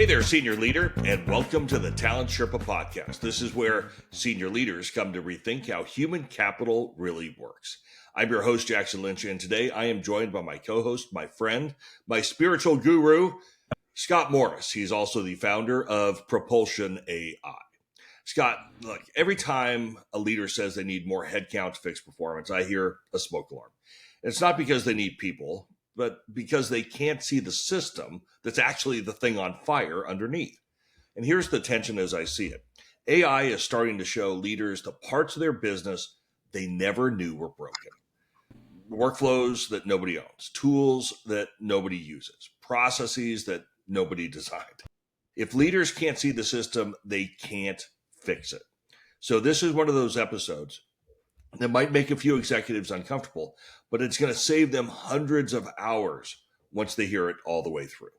Hey there, senior leader, and welcome to the Talent Sherpa podcast. This is where senior leaders come to rethink how human capital really works. I'm your host, Jackson Lynch, and today I am joined by my co-host, my friend, my spiritual guru, Scott Morris. He's also the founder of Propulsion AI. Scott, look, every time a leader says they need more headcount to fix performance, I hear a smoke alarm. It's not because they need people, but because they can't see the system that's actually the thing on fire underneath. And here's the tension as I see it. AI is starting to show leaders the parts of their business they never knew were broken. Workflows that nobody owns, tools that nobody uses, processes that nobody designed. If leaders can't see the system, they can't fix it. So this is one of those episodes that might make a few executives uncomfortable, but it's going to save them hundreds of hours once they hear it all the way through.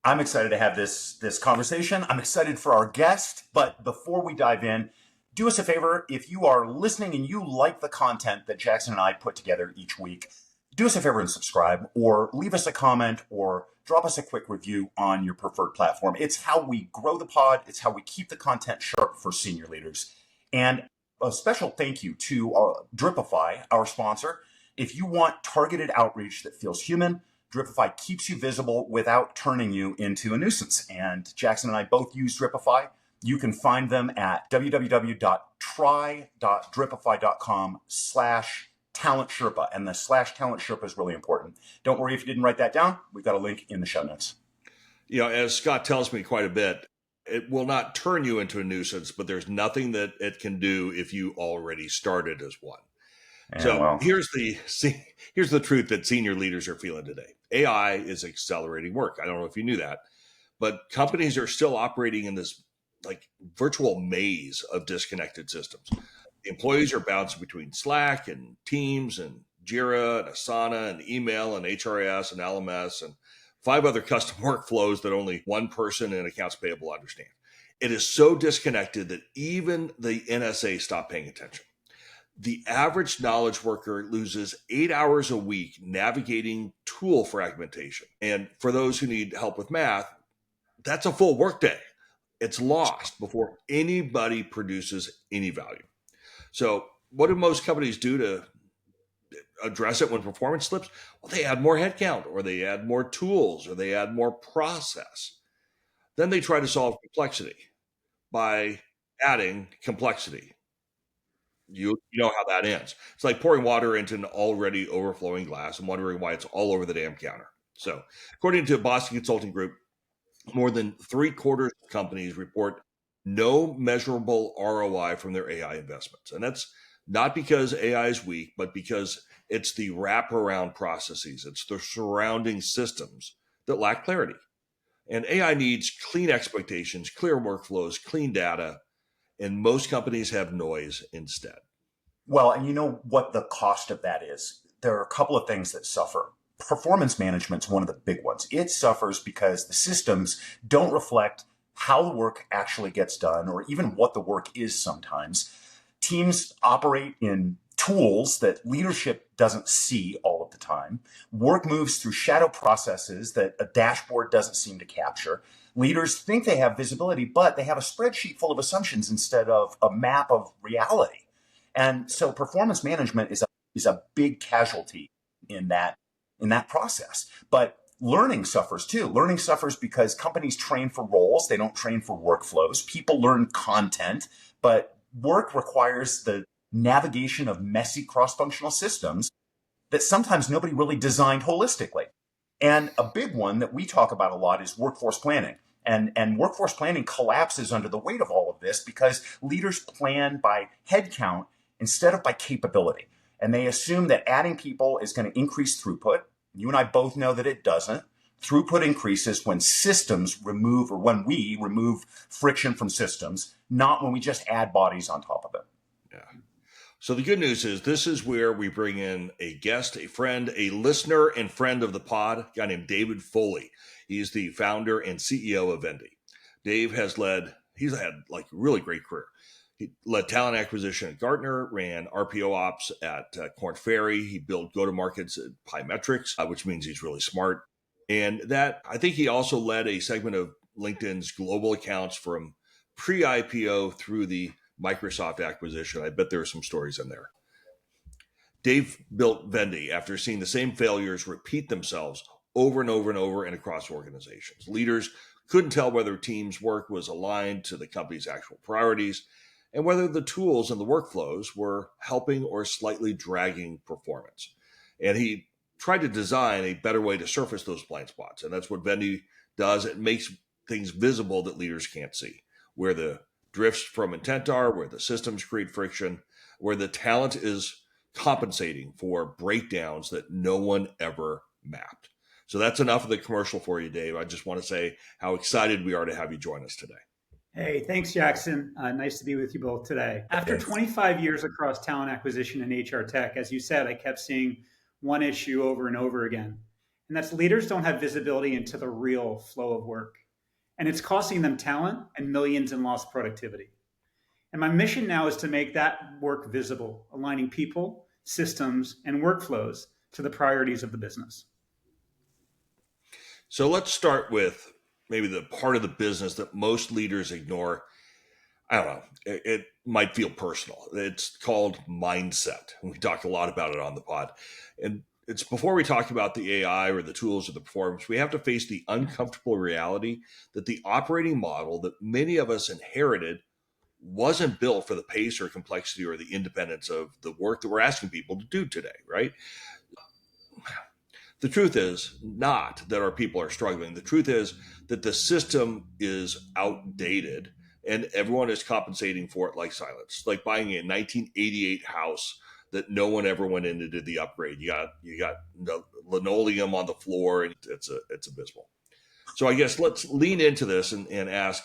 I'm excited to have this conversation. I'm excited for our guest, but before we dive in, do us a favor. If you are listening and you like the content that Jackson and I put together each week, do us a favor and subscribe or leave us a comment or drop us a quick review on your preferred platform. It's how we grow the pod. It's how we keep the content sharp for senior leaders. And a special thank you to Dripify, our sponsor. If you want targeted outreach that feels human, Dripify keeps you visible without turning you into a nuisance. And Jackson and I both use Dripify. You can find them at www.try.dripify.com/Talent Sherpa. And the /Talent Sherpa is really important. Don't worry if you didn't write that down. We've got a link in the show notes. You know, as Scott tells me quite a bit, it will not turn you into a nuisance, but there's nothing that it can do if you already started as one. Yeah, so here's the truth that senior leaders are feeling today. AI is accelerating work. I don't know if you knew that, but companies are still operating in this like virtual maze of disconnected systems. Employees are bouncing between Slack and Teams and Jira and Asana and email and HRIS and LMS and 5 other custom workflows that only one person in accounts payable understand. It is so disconnected that even the NSA stopped paying attention. The average knowledge worker loses 8 hours a week navigating tool fragmentation. And for those who need help with math, that's a full workday. It's lost before anybody produces any value. So what do most companies do to address it when performance slips? Well, they add more headcount, or they add more tools, or they add more process. Then they try to solve complexity by adding complexity. You know how that ends. It's like pouring water into an already overflowing glass and wondering why it's all over the damn counter. So according to Boston Consulting Group, more than 3/4 of companies report no measurable ROI from their AI investments. And that's not because AI is weak, but because it's the wraparound processes. It's the surrounding systems that lack clarity. And AI needs clean expectations, clear workflows, clean data, and most companies have noise instead. Well, and you know what the cost of that is? There are a couple of things that suffer. Performance management is one of the big ones. It suffers because the systems don't reflect how the work actually gets done or even what the work is sometimes. Teams operate in tools that leadership doesn't see all of the time. Work moves through shadow processes that a dashboard doesn't seem to capture. Leaders think they have visibility, but they have a spreadsheet full of assumptions instead of a map of reality. And so performance management is a big casualty in that process. But learning suffers too. Learning suffers because companies train for roles. They don't train for workflows. People learn content, but work requires the navigation of messy cross-functional systems that sometimes nobody really designed holistically. And a big one that we talk about a lot is workforce planning. And workforce planning collapses under the weight of all of this because leaders plan by headcount instead of by capability. And they assume that adding people is going to increase throughput. You and I both know that it doesn't. Throughput increases when when we remove friction from systems, not when we just add bodies on top of it. Yeah. So the good news is this is where we bring in a guest, a friend, a listener and friend of the pod, a guy named Dave Foley. He's the founder and CEO of Vendi. Dave he's had like a really great career. He led talent acquisition at Gartner, ran RPO ops at Korn Ferry. He built go-to-markets at Pymetrics, which means he's really smart. And that, I think he also led a segment of LinkedIn's global accounts from pre-IPO through the Microsoft acquisition. I bet there are some stories in there. Dave built Vendi after seeing the same failures repeat themselves over and over and over and across organizations. Leaders couldn't tell whether teams' work was aligned to the company's actual priorities and whether the tools and the workflows were helping or slightly dragging performance. And he tried to design a better way to surface those blind spots. And that's what Vendi does. It makes things visible that leaders can't see, where the drifts from intent are, where the systems create friction, where the talent is compensating for breakdowns that no one ever mapped. So that's enough of the commercial for you, Dave. I just want to say how excited we are to have you join us today. Hey, thanks, Jackson. Nice to be with you both today. After 25 years across talent acquisition and HR tech, as you said, I kept seeing one issue over and over again. And that's leaders don't have visibility into the real flow of work. And it's costing them talent and millions in lost productivity. And my mission now is to make that work visible, aligning people, systems, and workflows to the priorities of the business. So let's start with maybe the part of the business that most leaders ignore. I don't know. It might feel personal. It's called mindset. We talked a lot about it on the pod. And it's before we talk about the AI or the tools or the performance, we have to face the uncomfortable reality that the operating model that many of us inherited wasn't built for the pace or complexity or the independence of the work that we're asking people to do today, right? The truth is not that our people are struggling. The truth is that the system is outdated and everyone is compensating for it like silence, like buying a 1988 house that no one ever went in and did the upgrade. You got the linoleum on the floor, and it's abysmal. So I guess let's lean into this and ask,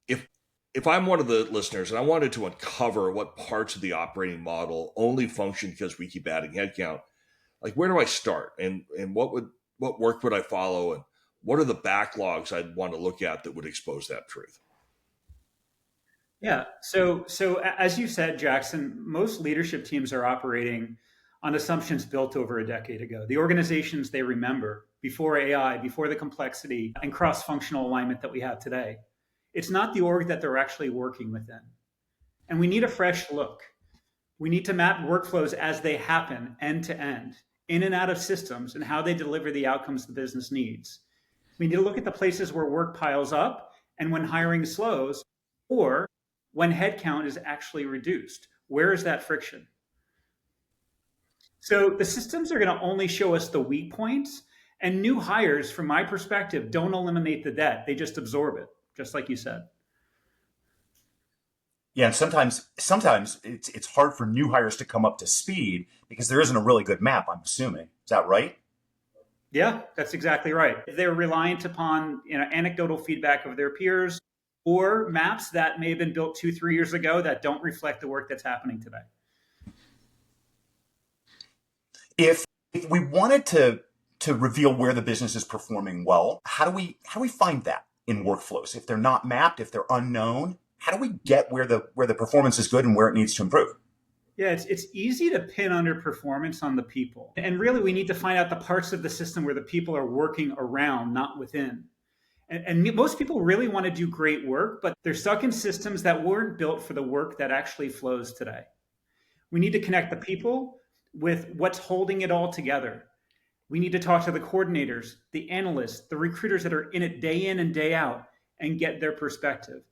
if I'm one of the listeners and I wanted to uncover what parts of the operating model only function because we keep adding headcount, like where do I start, and what work would I follow, and what are the backlogs I'd want to look at that would expose that truth? Yeah. So as you said, Jackson, most leadership teams are operating on assumptions built over a decade ago. The organizations they remember before AI, before the complexity and cross-functional alignment that we have today. It's not the org that they're actually working within. And we need a fresh look. We need to map workflows as they happen end to end, in and out of systems, and how they deliver the outcomes the business needs. We need to look at the places where work piles up and when hiring slows, or when headcount is actually reduced. Where is that friction? So the systems are going to only show us the weak points, and new hires, from my perspective, don't eliminate the debt. They just absorb it, just like you said. Yeah, and sometimes it's hard for new hires to come up to speed because there isn't a really good map, I'm assuming. Is that right? Yeah, that's exactly right. They're reliant upon anecdotal feedback of their peers or maps that may have been built 2-3 years ago that don't reflect the work that's happening today. If we wanted to reveal where the business is performing well, how do we find that in workflows? If they're not mapped, if they're unknown, how do we get where the performance is good and where it needs to improve? Yeah, it's easy to pin underperformance on the people. And really, we need to find out the parts of the system where the people are working around, not within. And most people really want to do great work, but they're stuck in systems that weren't built for the work that actually flows today. We need to connect the people with what's holding it all together. We need to talk to the coordinators, the analysts, the recruiters that are in it day in and day out and get their perspective.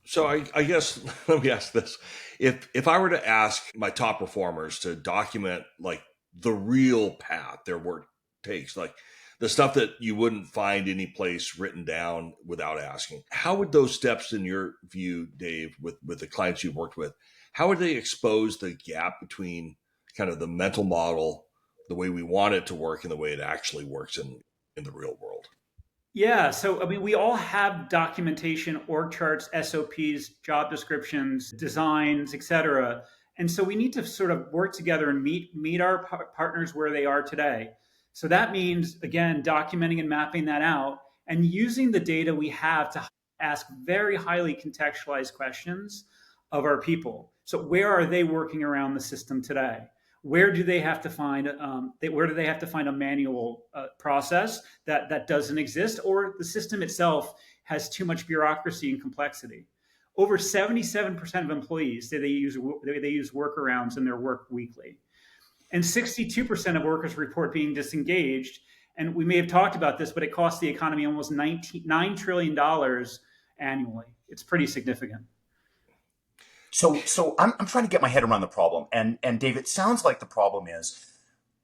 So I guess let me ask this. If I were to ask my top performers to document like the real path their work takes, like the stuff that you wouldn't find any place written down without asking, how would those steps, in your view, Dave, with the clients you've worked with, how would they expose the gap between kind of the mental model, the way we want it to work, and the way it actually works in the real world? Yeah, so I mean, we all have documentation, org charts, SOPs, job descriptions, designs, et cetera. And so we need to sort of work together and meet our partners where they are today. So that means, again, documenting and mapping that out and using the data we have to ask very highly contextualized questions of our people. So where are they working around the system today? Where do they have to find a manual process that doesn't exist, or the system itself has too much bureaucracy and complexity? Over 77% of employees say they use workarounds in their work weekly, and 62% of workers report being disengaged. And we may have talked about this, but it costs the economy almost $9 trillion annually. It's pretty significant. So I'm trying to get my head around the problem. And Dave, it sounds like the problem is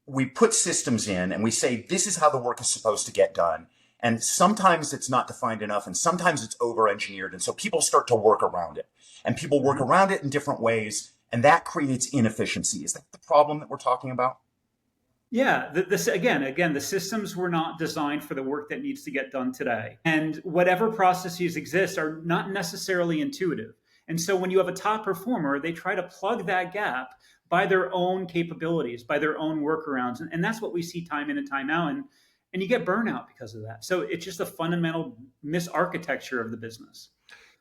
we put systems in and we say, this is how the work is supposed to get done. And sometimes it's not defined enough, and sometimes it's over-engineered. And so people start to work around it, and people work around it in different ways, and that creates inefficiency. Is that the problem that we're talking about? Yeah, again, the systems were not designed for the work that needs to get done today. And whatever processes exist are not necessarily intuitive. And so when you have a top performer, they try to plug that gap by their own capabilities, by their own workarounds. And that's what we see time in and time out. And you get burnout because of that. So it's just a fundamental misarchitecture of the business.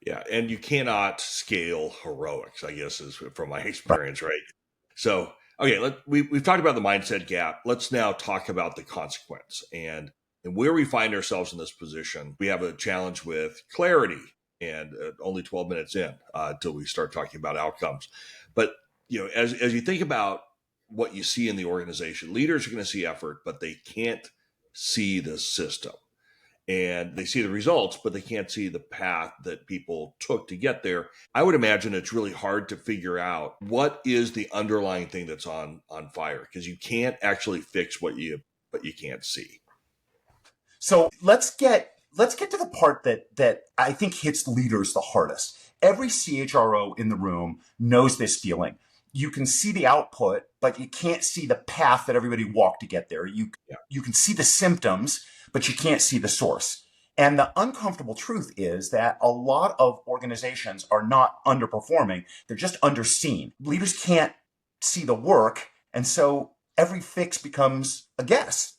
Yeah, and you cannot scale heroics, I guess, is from my experience, right? So, okay, we've talked about the mindset gap. Let's now talk about the consequence and where we find ourselves in this position. We have a challenge with clarity, and only 12 minutes in until we start talking about outcomes. But as you think about what you see in the organization, leaders are going to see effort, but they can't see the system. And they see the results, but they can't see the path that people took to get there. I would imagine it's really hard to figure out what is the underlying thing that's on fire, because you can't actually fix what you can't see. So let's get to the part that I think hits leaders the hardest. Every CHRO in the room knows this feeling. You can see the output, but you can't see the path that everybody walked to get there. You can see the symptoms, but you can't see the source. And the uncomfortable truth is that a lot of organizations are not underperforming. They're just underseen. Leaders can't see the work, and so every fix becomes a guess.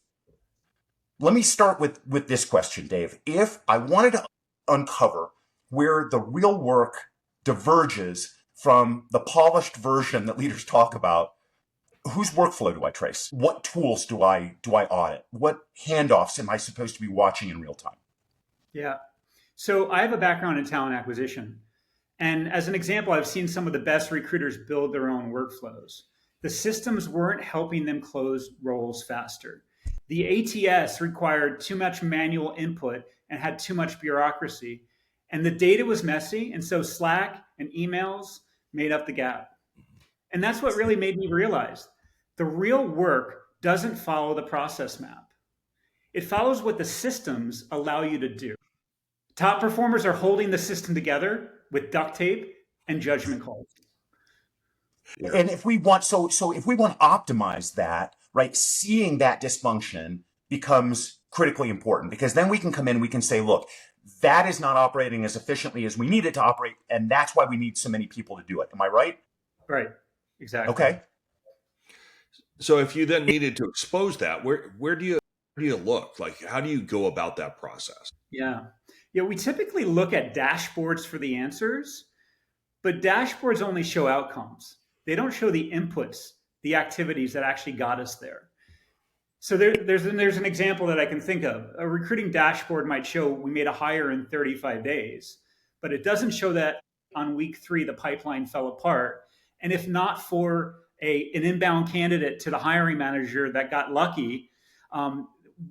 Let me start with this question, Dave. If I wanted to uncover where the real work diverges from the polished version that leaders talk about, whose workflow do I trace? What tools do I audit? What handoffs am I supposed to be watching in real time? Yeah. So I have a background in talent acquisition. And as an example, I've seen some of the best recruiters build their own workflows. The systems weren't helping them close roles faster. The ATS required too much manual input and had too much bureaucracy. And the data was messy. And so Slack and emails made up the gap. And that's what really made me realize the real work doesn't follow the process map. It follows what the systems allow you to do. Top performers are holding the system together with duct tape and judgment calls. And if we want, so if we want to optimize that, right, seeing that dysfunction becomes critically important, because then we can come in, we can say, look, that is not operating as efficiently as we need it to operate, and that's why we need so many people to do it. Am I right? Right. Exactly. Okay. So if you then needed to expose that, where do you look? Like, how do you go about that process? Yeah. We typically look at dashboards for the answers, but dashboards only show outcomes. They don't show the inputs, the activities that actually got us there. So there's an example that I can think of. A recruiting dashboard might show we made a hire in 35 days, but it doesn't show that on week 3 the pipeline fell apart. And if not for an inbound candidate to the hiring manager that got lucky,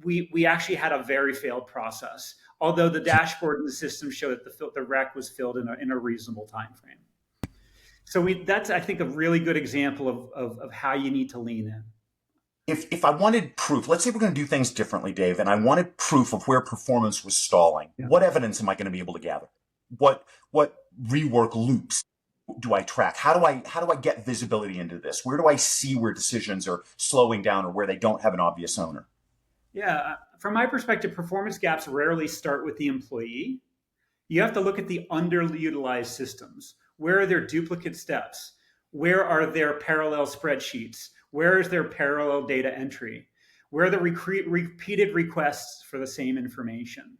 we actually had a very failed process. Although the dashboard and the system show that the rec was filled in a reasonable time frame. So that's, I think, a really good example of how you need to lean in. If I wanted proof, let's say we're going to do things differently, Dave, and I wanted proof of where performance was stalling. Yeah. What evidence am I going to be able to gather? What rework loops do I track? How do I get visibility into this? Where do I see where decisions are slowing down or where they don't have an obvious owner? Yeah, from my perspective, performance gaps rarely start with the employee. You have to look at the underutilized systems. Where are their duplicate steps? Where are their parallel spreadsheets? Where is their parallel data entry? Where are the repeated requests for the same information?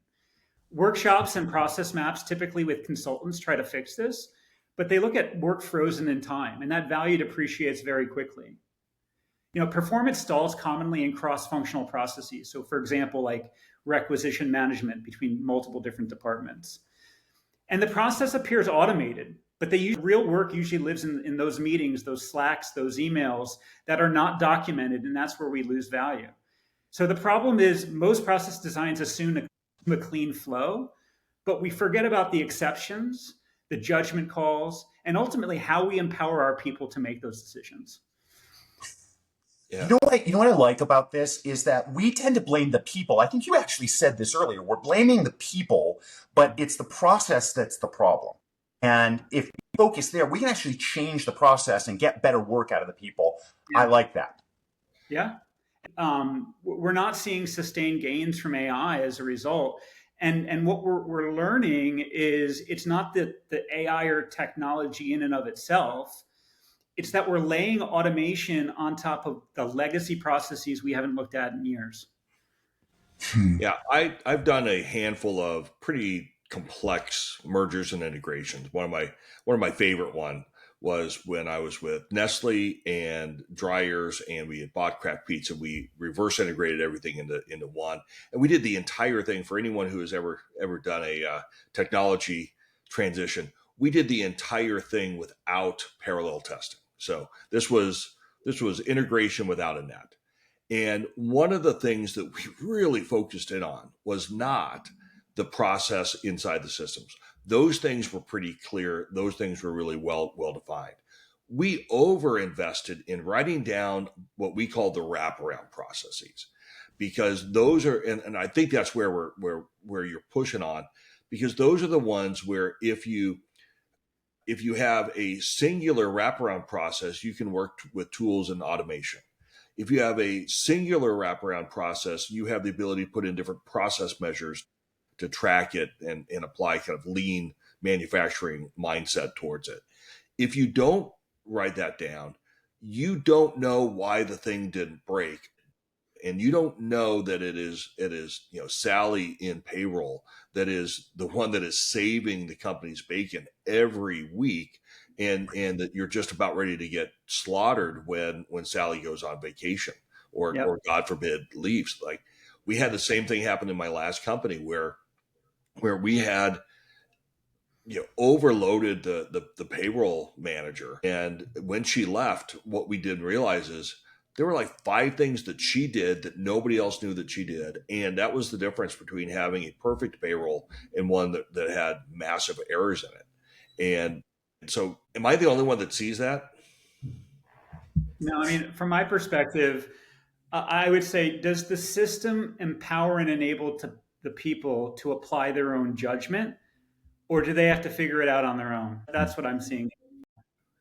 Workshops and process maps, typically with consultants, try to fix this, but they look at work frozen in time, and that value depreciates very quickly. Performance stalls commonly in cross-functional processes. So for example, like requisition management between multiple different departments. And the process appears automated, but real work usually lives in those meetings, those Slacks, those emails that are not documented, and that's where we lose value. So the problem is most process designs assume a clean flow, but we forget about the exceptions, the judgment calls, and ultimately how we empower our people to make those decisions. Yeah. You know what I like about this is that we tend to blame the people. I think you actually said this earlier. We're blaming the people, but it's the process that's the problem. And if we focus there, we can actually change the process and get better work out of the people. Yeah. I like that. Yeah. We're not seeing sustained gains from AI as a result. And what we're learning is it's not that the AI or technology in and of itself, it's that we're laying automation on top of the legacy processes we haven't looked at in years. Yeah, I've done a handful of pretty complex mergers and integrations. One of my favorite one was when I was with Nestle and Dryers, and we had bought Kraft Pizza. We reverse integrated everything into one, and we did the entire thing. For anyone who has ever done a technology transition, we did the entire thing without parallel testing. So this was integration without a net. And one of the things that we really focused in on was not the process inside the systems. Those things were pretty clear. Those things were really well defined. We over-invested in writing down what we call the wraparound processes, because those are, and I think that's where you're pushing on, because those are the ones where if you have a singular wraparound process, you can work with tools and automation. If you have a singular wraparound process, you have the ability to put in different process measures to track it and apply kind of lean manufacturing mindset towards it. If you don't write that down, you don't know why the thing didn't break. And you don't know that it is Sally in payroll that is the one that is saving the company's bacon every week, and that you're just about ready to get slaughtered when Sally goes on vacation or God forbid leaves. Like, we had the same thing happen in my last company where we had overloaded the payroll manager, and when she left, what we didn't realize is there were like 5 things that she did that nobody else knew that she did. And that was the difference between having a perfect payroll and one that had massive errors in it. And so am I the only one that sees that? No, I mean, from my perspective, I would say, does the system empower and enable the people to apply their own judgment, or do they have to figure it out on their own? That's what I'm seeing.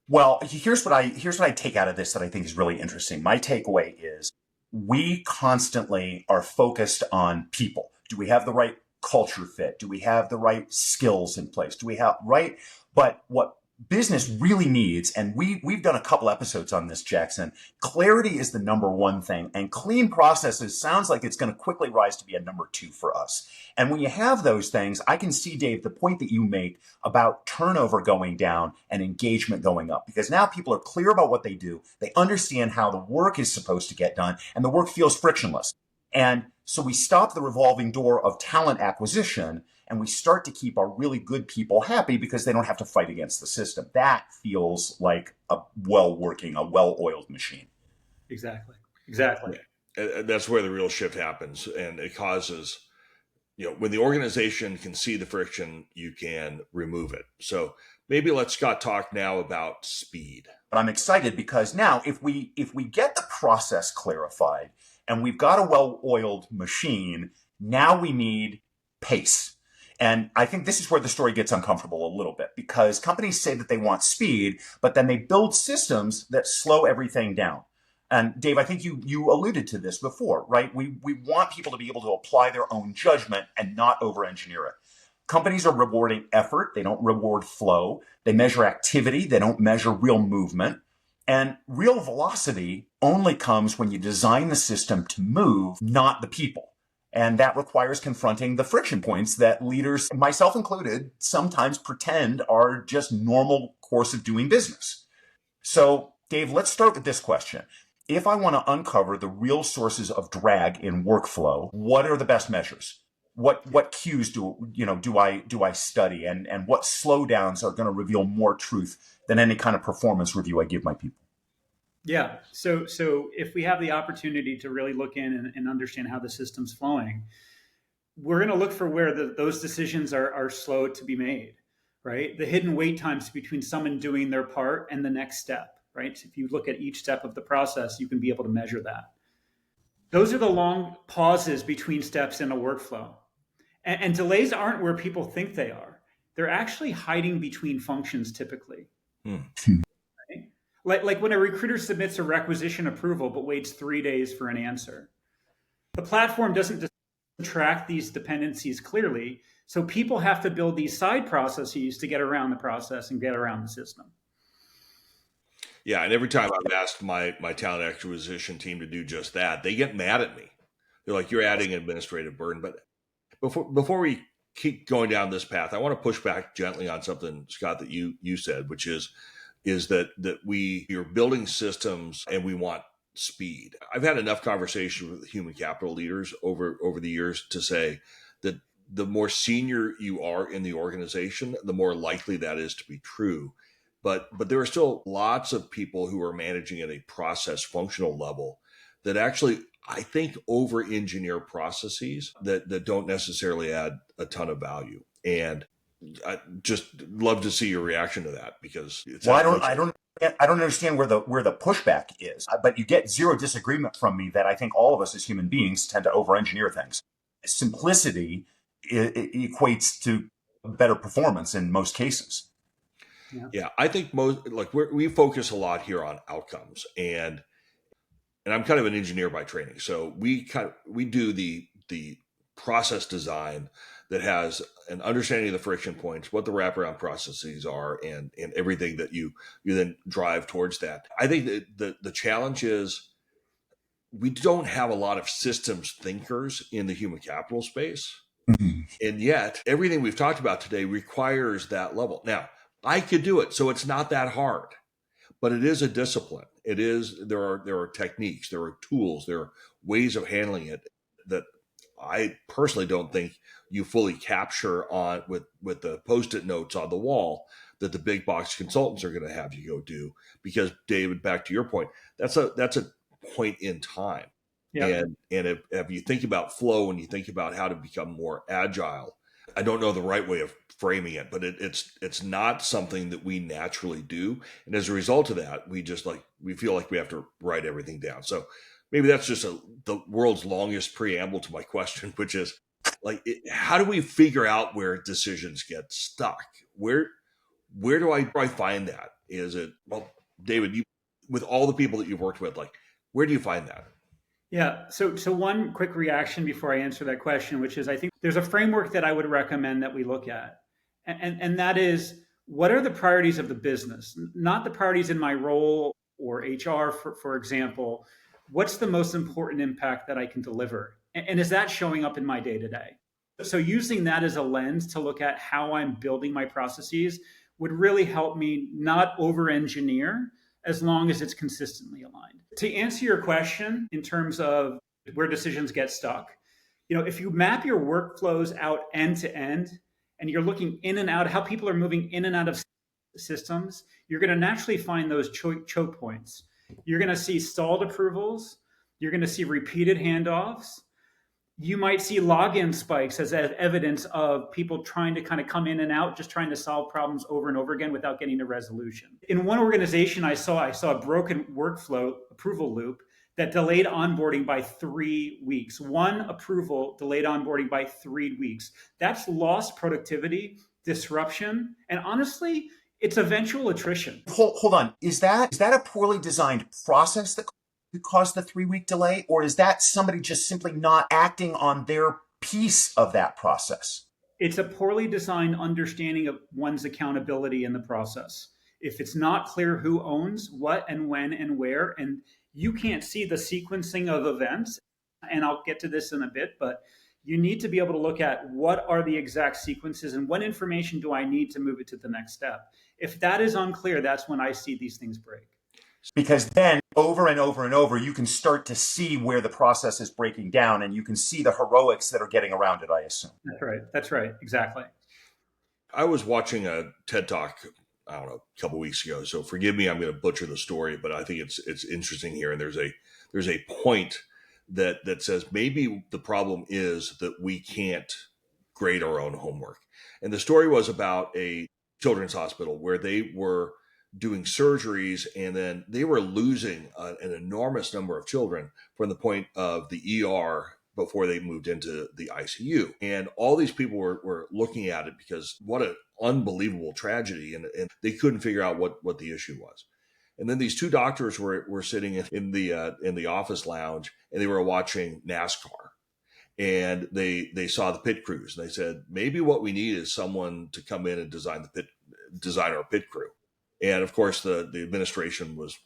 Well, here's what I take out of this that I think is really interesting. My takeaway is we constantly are focused on people. Do we have the right culture fit? Do we have the right skills in place? Do we have right? But what business really needs, and we've done a couple episodes on this, Jackson, clarity is the number one thing, and clean processes sounds like it's going to quickly rise to be a number 2 for us. And when you have those things, I can see, Dave, the point that you make about turnover going down and engagement going up, because now people are clear about what they do. They understand how the work is supposed to get done, and the work feels frictionless. And so we stop the revolving door of talent acquisition, and we start to keep our really good people happy because they don't have to fight against the system. That feels like a well-oiled machine. Exactly. Yeah. That's where the real shift happens. And it causes, when the organization can see the friction, you can remove it. So maybe let's, Scott, talk now about speed. But I'm excited because now if we get the process clarified and we've got a well-oiled machine, now we need pace. And I think this is where the story gets uncomfortable a little bit, because companies say that they want speed, but then they build systems that slow everything down. And Dave, I think you alluded to this before, right? We want people to be able to apply their own judgment and not over-engineer it. Companies are rewarding effort. They don't reward flow. They measure activity. They don't measure real movement. And real velocity only comes when you design the system to move, not the people. And that requires confronting the friction points that leaders, myself included, sometimes pretend are just normal course of doing business. So, Dave, let's start with this question. if I want to uncover the real sources of drag in workflow, what are the best measures? What cues do I study, and what slowdowns are going to reveal more truth than any kind of performance review I give my people? Yeah. So if we have the opportunity to really look in and understand how the system's flowing, we're going to look for where those decisions are slow to be made, right? The hidden wait times between someone doing their part and the next step, right? So if you look at each step of the process, you can be able to measure that. Those are the long pauses between steps in a workflow. And delays aren't where people think they are. They're actually hiding between functions typically. Right? Like when a recruiter submits a requisition approval but waits 3 days for an answer. The platform doesn't track these dependencies clearly, so people have to build these side processes to get around the process and get around the system. Yeah, and every time I've asked my talent acquisition team to do just that, they get mad at me. They're like, "You're adding an administrative burden." But before we keep going down this path, I want to push back gently on something, Scott, that you said, which is that you're building systems and we want speed. I've had enough conversation with human capital leaders over the years to say that the more senior you are in the organization, the more likely that is to be true. But there are still lots of people who are managing at a process functional level that actually, I think, over-engineer processes that don't necessarily add a ton of value. And I just love to see your reaction to that, because I don't understand where the pushback is, but you get zero disagreement from me that I think all of us as human beings tend to over-engineer things. Simplicity equates to better performance in most cases. Yeah, I think we focus a lot here on outcomes, and I'm kind of an engineer by training, so we do the process design that has an understanding of the friction points, what the wraparound processes are, and everything that you then drive towards that. I think that the challenge is we don't have a lot of systems thinkers in the human capital space, and yet everything we've talked about today requires that level. Now, I could do it, so it's not that hard, but it is a discipline. There are techniques, there are tools, there are ways of handling it that I personally don't think you fully capture on with the Post-it notes on the wall that the big box consultants are going to have you go do. Because, David, back to your point, that's a point in time. Yep. And if you think about flow and you think about how to become more agile, I don't know the right way of framing it, but it's not something that we naturally do. And as a result of that, we feel like we have to write everything down. So maybe that's just the world's longest preamble to my question, which is how do we figure out where decisions get stuck? Where do I find that? Is it, well, David, with all the people that you've worked with, where do you find that? Yeah. So one quick reaction before I answer that question, which is, I think there's a framework that I would recommend that we look at. And that is, what are the priorities of the business? Not the priorities in my role or HR, for example. What's the most important impact that I can deliver? And is that showing up in my day-to-day? So using that as a lens to look at how I'm building my processes would really help me not over-engineer, as long as it's consistently aligned. To answer your question in terms of where decisions get stuck, if you map your workflows out end to end and you're looking in and out, how people are moving in and out of systems, you're going to naturally find those choke points. You're going to see stalled approvals. You're going to see repeated handoffs. You might see login spikes as evidence of people trying to kind of come in and out, just trying to solve problems over and over again without getting a resolution. In one organization, I saw a broken workflow approval loop that delayed onboarding by 3 weeks. One approval delayed onboarding by 3 weeks. That's lost productivity, disruption, and honestly, it's eventual attrition. Hold on. Is that a poorly designed process that caused the 3-week delay, or is that somebody just simply not acting on their piece of that process? It's a poorly designed understanding of one's accountability in the process. If it's not clear who owns what and when and where, and you can't see the sequencing of events, and I'll get to this in a bit, but you need to be able to look at what are the exact sequences and what information do I need to move it to the next step. If that is unclear, that's when I see these things break. Because then over and over and over, you can start to see where the process is breaking down, and you can see the heroics that are getting around it, I assume. That's right. Exactly. I was watching a TED Talk, I don't know, a couple of weeks ago. So forgive me, I'm going to butcher the story, but I think it's interesting here. And there's a point that says maybe the problem is that we can't grade our own homework. And the story was about a children's hospital where they were doing surgeries, and then they were losing an enormous number of children from the point of the ER before they moved into the ICU. And all these people were looking at it because what an unbelievable tragedy. And they couldn't figure out what the issue was. And then these two doctors were sitting in the office lounge, and they were watching NASCAR. And they saw the pit crews, and they said, maybe what we need is someone to come in and design our pit crew. And of course, the administration was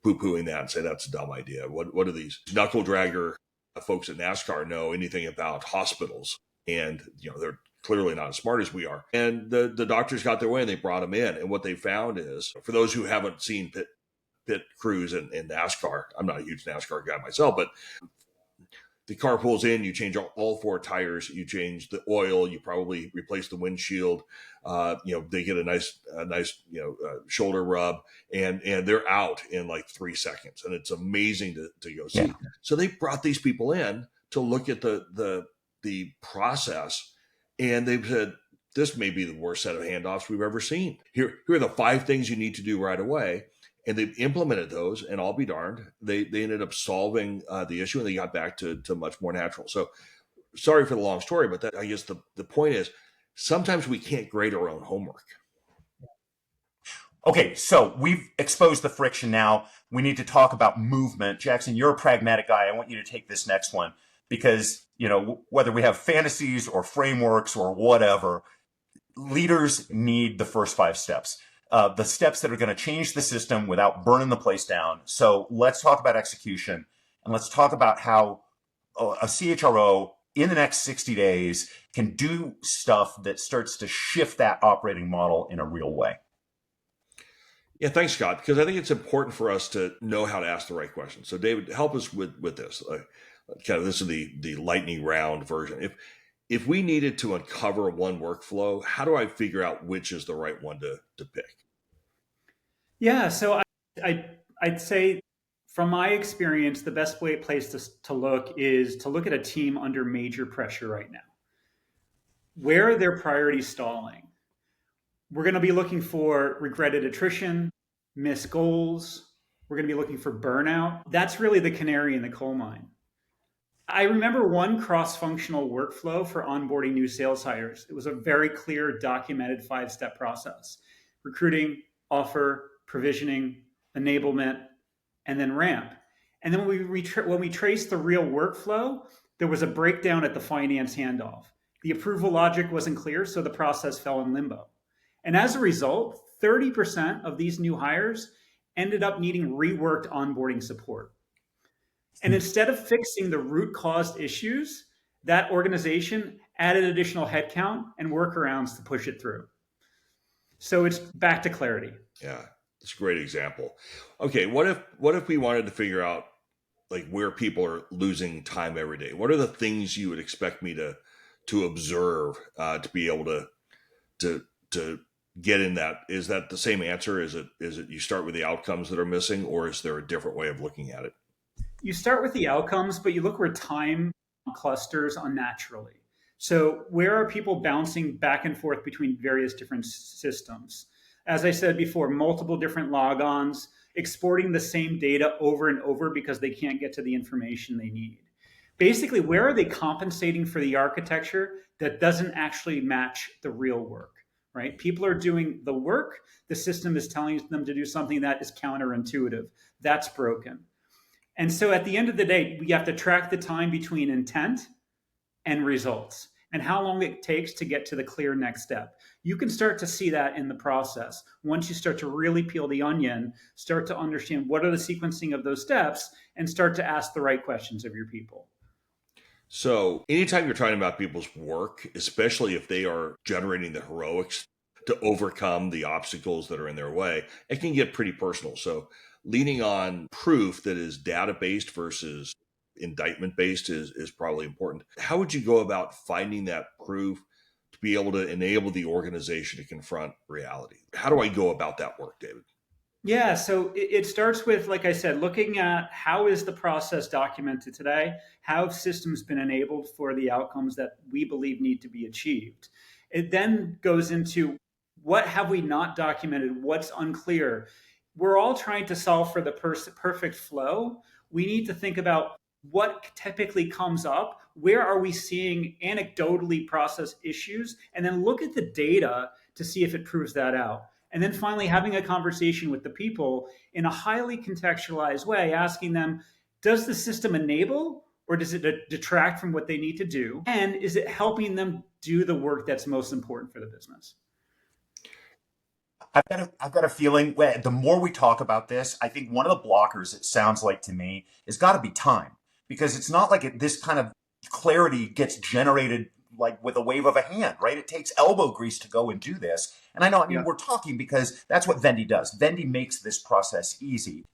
poo-pooing that and say that's a dumb idea. What do these knuckle dragger folks at NASCAR know anything about hospitals? And they're clearly not as smart as we are. And the doctors got their way, and they brought them in. And what they found is, for those who haven't seen pit crews in NASCAR, I'm not a huge NASCAR guy myself, but the car pulls in, you change all four tires, you change the oil, you probably replace the windshield. They get a nice shoulder rub, and they're out in like 3 seconds, and it's amazing to go see. Yeah. So they brought these people in to look at the process, and they said, this may be the worst set of handoffs we've ever seen. Here are the 5 things you need to do right away. And they've implemented those, and I'll be darned, they ended up solving the issue, and they got back to much more natural. So sorry for the long story, but I guess the point is, sometimes we can't grade our own homework. Okay, so we've exposed the friction now. We need to talk about movement. Jackson, you're a pragmatic guy. I want you to take this next one because, whether we have fantasies or frameworks or whatever, leaders need the first 5 steps. The steps that are going to change the system without burning the place down. So let's talk about execution, and let's talk about how a CHRO in the next 60 days can do stuff that starts to shift that operating model in a real way. Yeah, thanks, Scott, because I think it's important for us to know how to ask the right questions. So David, help us with this. This is the lightning round version. If we needed to uncover one workflow, how do I figure out which is the right one to pick? Yeah, so I'd say from my experience, the best place to look is to look at a team under major pressure right now. Where are their priorities stalling? We're going to be looking for regretted attrition, missed goals. We're going to be looking for burnout. That's really the canary in the coal mine. I remember one cross-functional workflow for onboarding new sales hires. It was a very clear, documented 5-step process: recruiting, offer, provisioning, enablement, and then ramp. And then when we traced the real workflow, there was a breakdown at the finance handoff. The approval logic wasn't clear, so the process fell in limbo. And as a result, 30% of these new hires ended up needing reworked onboarding support. And instead of fixing the root cause issues, that organization added additional headcount and workarounds to push it through. So it's back to clarity. Yeah, that's a great example. Okay, what if we wanted to figure out like where people are losing time every day? What are the things you would expect me to observe to be able to get in that? Is that the same answer? Is it you start with the outcomes that are missing, or is there a different way of looking at it? You start with the outcomes, but you look where time clusters unnaturally. So where are people bouncing back and forth between various different systems? As I said before, multiple different logons, exporting the same data over and over because they can't get to the information they need. Basically, where are they compensating for the architecture that doesn't actually match the real work, right? People are doing the work. The system is telling them to do something that is counterintuitive. That's broken. And so at the end of the day, we have to track the time between intent and results and how long it takes to get to the clear next step. You can start to see that in the process. Once you start to really peel the onion, start to understand what are the sequencing of those steps and start to ask the right questions of your people. So anytime you're talking about people's work, especially if they are generating the heroics to overcome the obstacles that are in their way, it can get pretty personal. So leaning on proof that is data-based versus indictment-based is probably important. How would you go about finding that proof to be able to enable the organization to confront reality? How do I go about that work, David? Yeah, so it starts with, like I said, looking at how is the process documented today? How have systems been enabled for the outcomes that we believe need to be achieved? It then goes into what have we not documented? What's unclear? We're all trying to solve for the perfect flow. We need to think about what typically comes up. Where are we seeing anecdotally process issues? And then look at the data to see if it proves that out. And then finally, having a conversation with the people in a highly contextualized way, asking them, does the system enable or does it detract from what they need to do? And is it helping them do the work that's most important for the business? I've got a feeling the more we talk about this, I think one of the blockers, it sounds like to me, has got to be time. Because it's not like this kind of clarity gets generated like with a wave of a hand, right? It takes elbow grease to go and do this. And I mean, we're talking because that's what Vendi does. Vendi makes this process easy.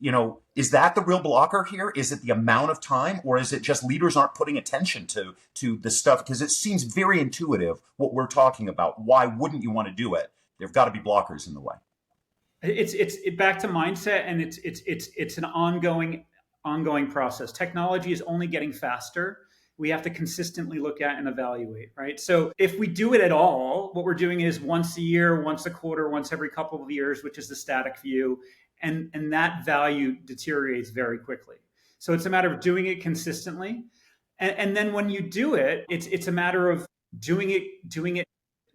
Is that the real blocker here? Is it the amount of time, or is it just leaders aren't putting attention to the stuff? Because it seems very intuitive what we're talking about. Why wouldn't you want to do it? There've got to be blockers in the way. It's back to mindset, and it's an ongoing process. Technology is only getting faster. We have to consistently look at and evaluate, right? So if we do it at all, what we're doing is once a year, once a quarter, once every couple of years, which is the static view, and that value deteriorates very quickly. So it's a matter of doing it consistently, and then when you do it, it's a matter of doing it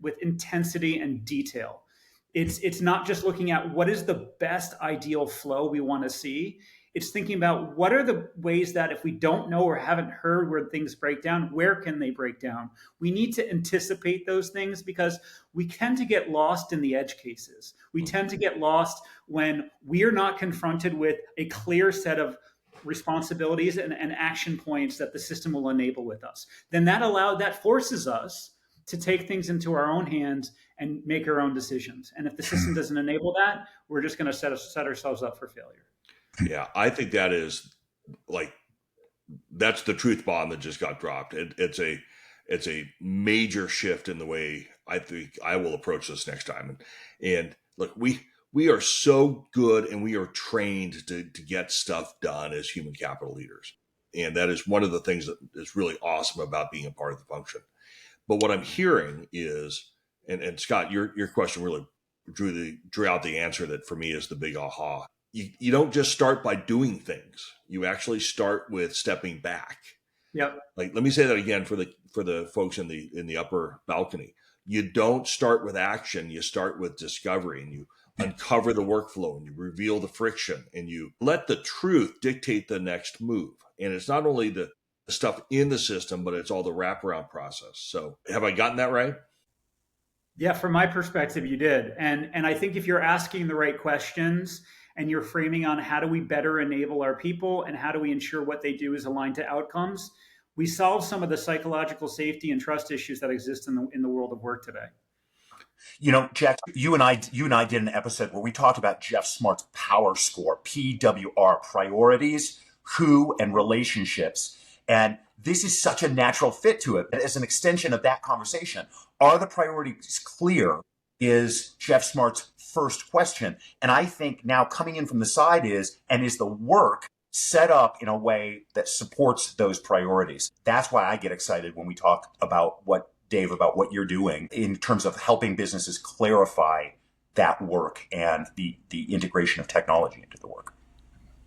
with intensity and detail. It's not just looking at what is the best ideal flow we want to see. It's thinking about what are the ways that if we don't know or haven't heard where things break down, where can they break down? We need to anticipate those things because we tend to get lost in the edge cases. We tend to get lost when we are not confronted with a clear set of responsibilities and action points that the system will enable with us. Then that forces us to take things into our own hands and make our own decisions. And if the system doesn't enable that, we're just going to set ourselves up for failure. Yeah, I think that's the truth bomb that just got dropped. It's a major shift in the way I think I will approach this next time. And look, we are so good and we are trained to get stuff done as human capital leaders. And that is one of the things that is really awesome about being a part of the function. But what I'm hearing is, and Scott, your question really drew out the answer that for me is the big aha. You don't just start by doing things. You actually start with stepping back. Yep. Like, let me say that again for the folks in the upper balcony. You don't start with action. You start with discovery, and you uncover the workflow, and you reveal the friction, and you let the truth dictate the next move. And it's not only the stuff in the system, but it's all the wraparound process. So have I gotten that right? Yeah, from my perspective, you did. And I think if you're asking the right questions and you're framing on how do we better enable our people and how do we ensure what they do is aligned to outcomes, we solve some of the psychological safety and trust issues that exist in the world of work today. Jack, you and I did an episode where we talked about Jeff Smart's power score, PWR, priorities, who, and relationships. And this is such a natural fit to it. As an extension of that conversation, are the priorities clear is Jeff Smart's first question. And I think now coming in from the side is the work set up in a way that supports those priorities? That's why I get excited when we talk about what you're doing in terms of helping businesses clarify that work and the integration of technology into the work.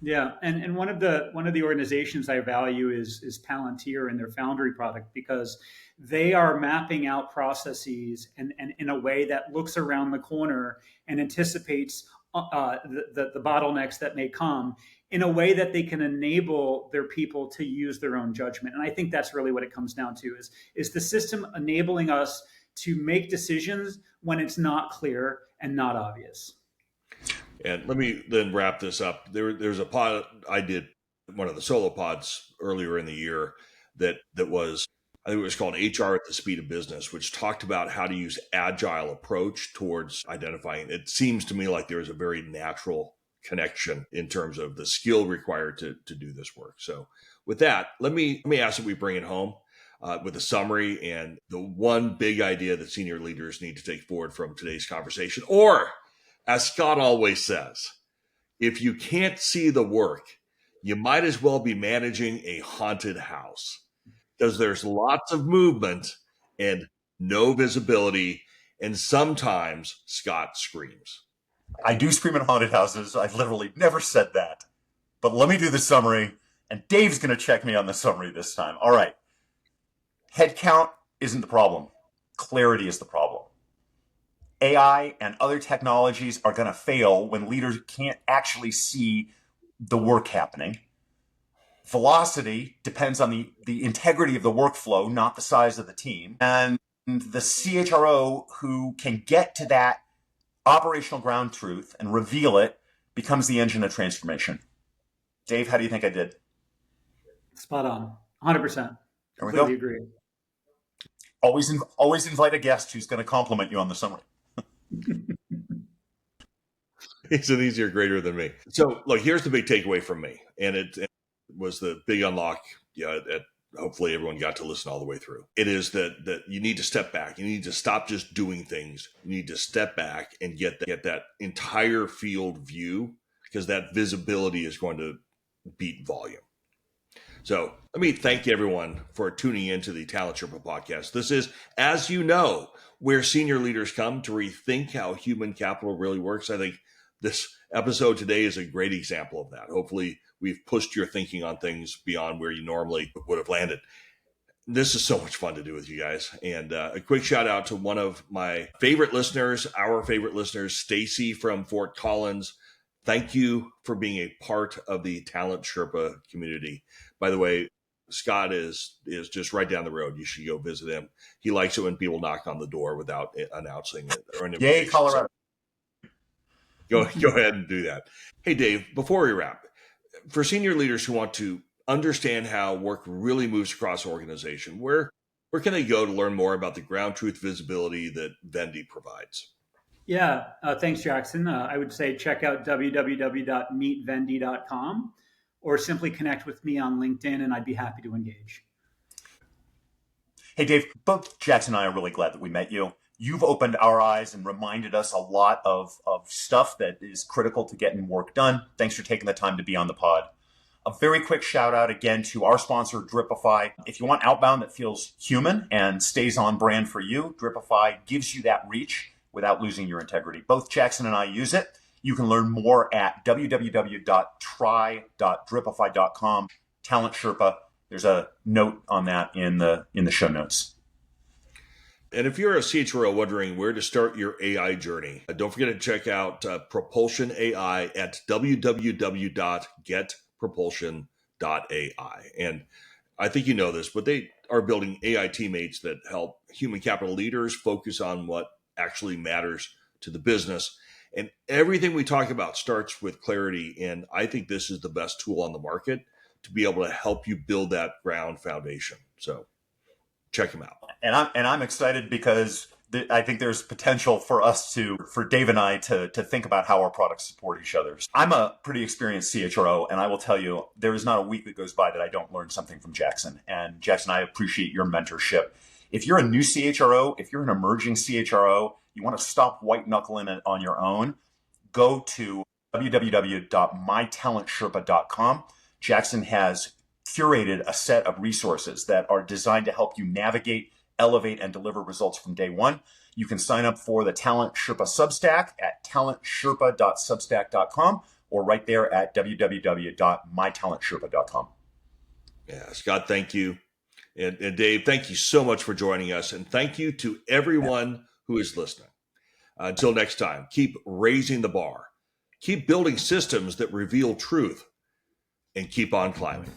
Yeah, and one of the organizations I value is Palantir and their Foundry product, because they are mapping out processes and in a way that looks around the corner and anticipates the bottlenecks that may come in a way that they can enable their people to use their own judgment. And I think that's really what it comes down to is the system enabling us to make decisions when it's not clear and not obvious. And let me then wrap this up. There's a pod I did, one of the solo pods earlier in the year that was, I think it was called HR at the Speed of Business, which talked about how to use agile approach towards identifying. It seems to me like there's a very natural connection in terms of the skill required to do this work. So with that, let me ask that we bring it home with a summary and the one big idea that senior leaders need to take forward from today's conversation. Or, as Scott always says, if you can't see the work, you might as well be managing a haunted house, because there's lots of movement and no visibility. And sometimes Scott screams. I do scream in haunted houses. I've literally never said that. But let me do the summary, and Dave's going to check me on the summary this time. All right. Headcount isn't the problem. Clarity is the problem. AI and other technologies are going to fail when leaders can't actually see the work happening. Velocity depends on the integrity of the workflow, not the size of the team. And the CHRO who can get to that operational ground truth and reveal it becomes the engine of transformation. Dave, how do you think I did? Spot on. 100%. Completely agree. Always invite a guest who's going to compliment you on the summary. He's an easier grader than me. So look, here's the big takeaway from me. And it was the big unlock. Hopefully everyone got to listen all the way through. It is that you need to step back. You need to stop just doing things. You need to step back and get that entire field view, because that visibility is going to beat volume. So let me thank everyone for tuning into the Talent Sherpa podcast. This is, as you know, where senior leaders come to rethink how human capital really works. I think this episode today is a great example of that. Hopefully we've pushed your thinking on things beyond where you normally would have landed. This is so much fun to do with you guys. And a quick shout out to one of my favorite listeners, our favorite listeners, Stacy from Fort Collins. Thank you for being a part of the Talent Sherpa community. By the way, Scott is just right down the road. You should go visit him. He likes it when people knock on the door without announcing it. Or Yay, Colorado. Go ahead and do that. Hey, Dave, before we wrap, for senior leaders who want to understand how work really moves across an organization, where can they go to learn more about the ground truth visibility that Vendi provides? Yeah, thanks, Jackson. I would say check out www.meetvendi.com or simply connect with me on LinkedIn, and I'd be happy to engage. Hey, Dave, both Jackson and I are really glad that we met you. You've opened our eyes and reminded us a lot of stuff that is critical to getting work done. Thanks for taking the time to be on the pod. A very quick shout out again to our sponsor, Dripify. If you want outbound that feels human and stays on brand for you, Dripify gives you that reach without losing your integrity. Both Jackson and I use it. You can learn more at www.try.dripify.com. Talent Sherpa. There's a note on that in the show notes. And if you're a CHRO wondering where to start your AI journey, don't forget to check out Propulsion AI at www.getpropulsion.ai. And I think you know this, but they are building AI teammates that help human capital leaders focus on what actually matters to the business. And everything we talk about starts with clarity. And I think this is the best tool on the market to be able to help you build that ground foundation. So check them out. And I'm excited because I think there's potential for Dave and I to think about how our products support each other. I'm a pretty experienced CHRO, and I will tell you, there is not a week that goes by that I don't learn something from Jackson. And Jackson, I appreciate your mentorship. If you're a new CHRO, if you're an emerging CHRO, you want to stop white knuckling it on your own, go to www.mytalentsherpa.com. Jackson has curated a set of resources that are designed to help you navigate, elevate, and deliver results from day one. You can sign up for the Talent Sherpa Substack at talentsherpa.substack.com or right there at www.mytalentsherpa.com. Yeah, Scott, thank you. And Dave, thank you so much for joining us. And thank you to everyone who is listening. Until next time, keep raising the bar, keep building systems that reveal truth, and keep on climbing.